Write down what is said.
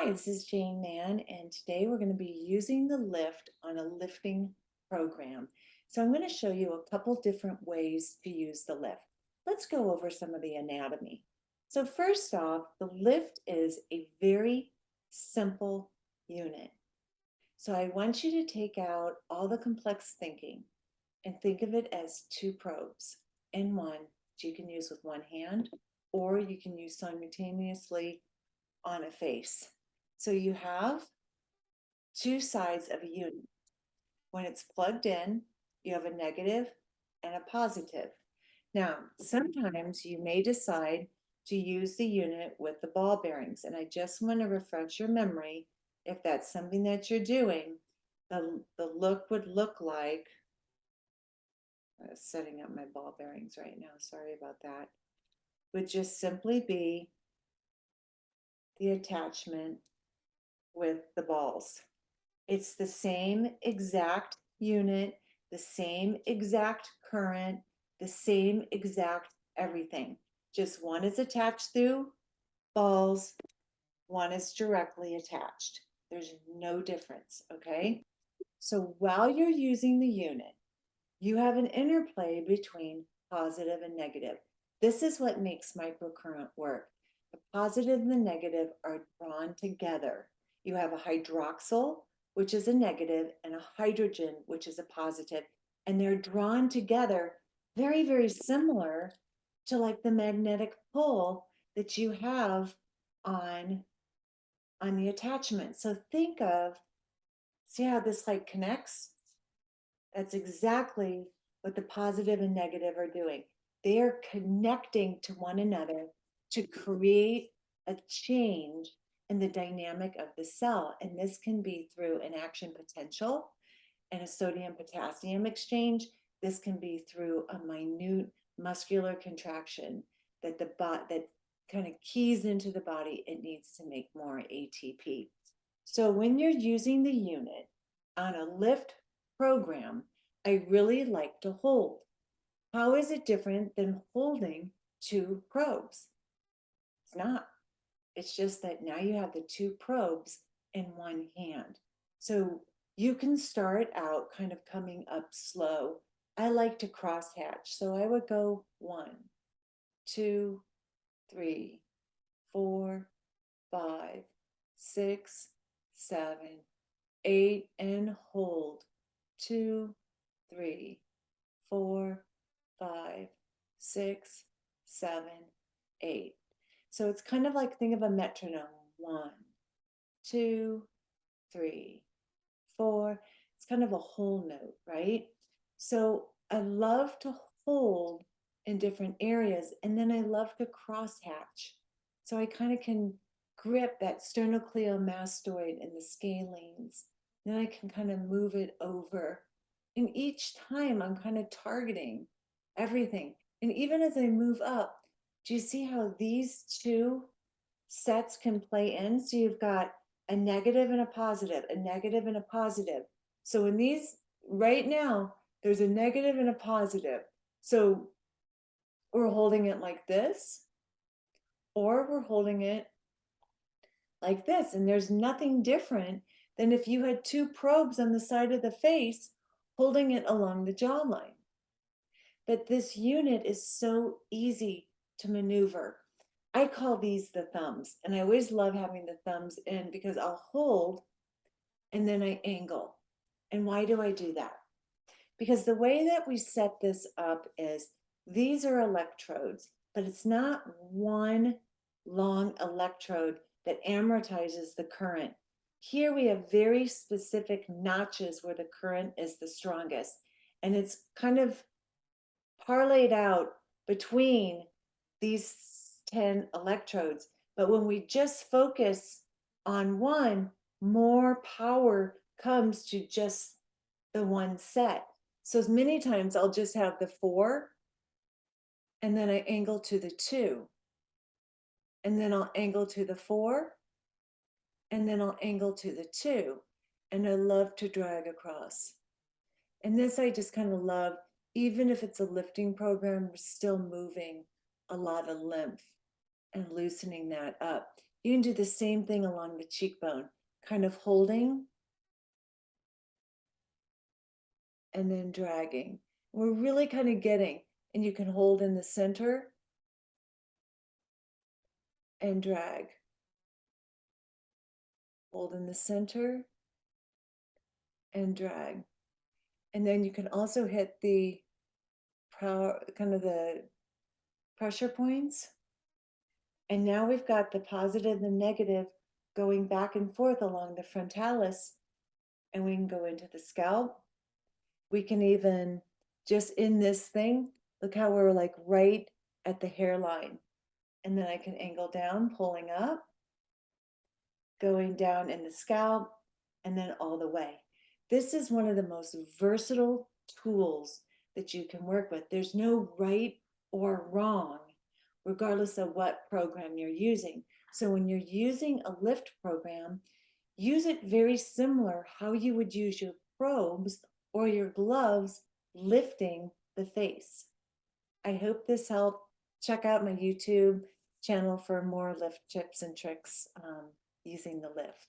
Hi, this is Jane Mann, and today we're going to be using the lift on a lifting program. So I'm going to show you a couple different ways to use the lift. Let's go over some of the anatomy. So first off, the lift is a very simple unit. So I want you to take out all the complex thinking and think of it as two probes in one that you can use with one hand, or you can use simultaneously on a face. So you have two sides of a unit. When it's plugged in, you have a negative and a positive. Now, sometimes you may decide to use the unit with the ball bearings, and I just want to refresh your memory. If that's something that you're doing, the look would look like, setting up my ball bearings right now, sorry about that, would just simply be the attachment with the balls. It's the same exact unit, the same exact current, the same exact everything. Just one is attached through balls, one is directly attached. There's no difference, okay? So while you're using the unit, you have an interplay between positive and negative. This is what makes microcurrent work. The positive and the negative are drawn together. You have a hydroxyl, which is a negative, and a hydrogen, which is a positive, and they're drawn together very, very similar to like the magnetic pull that you have on the attachment. So think of, see how this like connects? That's exactly what the positive and negative are doing. They are connecting to one another to create a change in the dynamic of the cell. And this can be through an action potential and a sodium potassium exchange. This can be through a minute muscular contraction that that kind of keys into the body. It needs to make more ATP. So when you're using the unit on a lift program, I really like to hold. How is it different than holding two probes? It's not. It's just that now you have the two probes in one hand. So you can start out kind of coming up slow. I like to crosshatch. So I would go 1, 2, 3, 4, 5, 6, 7, 8, and hold. 2, 3, 4, 5, 6, 7, 8. So it's kind of like, think of a metronome. 1, 2, 3, 4. It's kind of a whole note, right? So I love to hold in different areas, and then I love to crosshatch. So I kind of can grip that sternocleidomastoid and the scalenes. Then I can kind of move it over. And each time I'm kind of targeting everything. And even as I move up, do you see how these two sets can play in? So you've got a negative and a positive, a negative and a positive. So in these, right now, there's a negative and a positive. So we're holding it like this, or we're holding it like this. And there's nothing different than if you had two probes on the side of the face holding it along the jawline. But this unit is so easy to maneuver. I call these the thumbs, and I always love having the thumbs in because I'll hold and then I angle. And why do I do that? Because the way that we set this up is these are electrodes, but it's not one long electrode that amortizes the current. Here we have very specific notches where the current is the strongest, and it's kind of parlayed out between these 10 electrodes. But when we just focus on one, more power comes to just the one set. So as many times I'll just have the 4, and then I angle to the 2, and then I'll angle to the 4, and then I'll angle to the 2, and I love to drag across. And this I just kind of love. Even if it's a lifting program, we're still moving a lot of lymph and loosening that up. You can do the same thing along the cheekbone, kind of holding and then dragging. We're really kind of getting, and you can hold in the center and drag. Hold in the center and drag. And then you can also hit the kind of the pressure points. And now we've got the positive and negative going back and forth along the frontalis, and we can go into the scalp. We can even, just in this thing, look how we're like right at the hairline. And then I can angle down, pulling up, going down in the scalp, and then all the way. This is one of the most versatile tools that you can work with. There's no right or wrong, regardless of what program you're using. So when you're using a lift program, use it very similar how you would use your probes or your gloves lifting the face. I hope this helped. Check out my YouTube channel for more lift tips and tricks using the lift.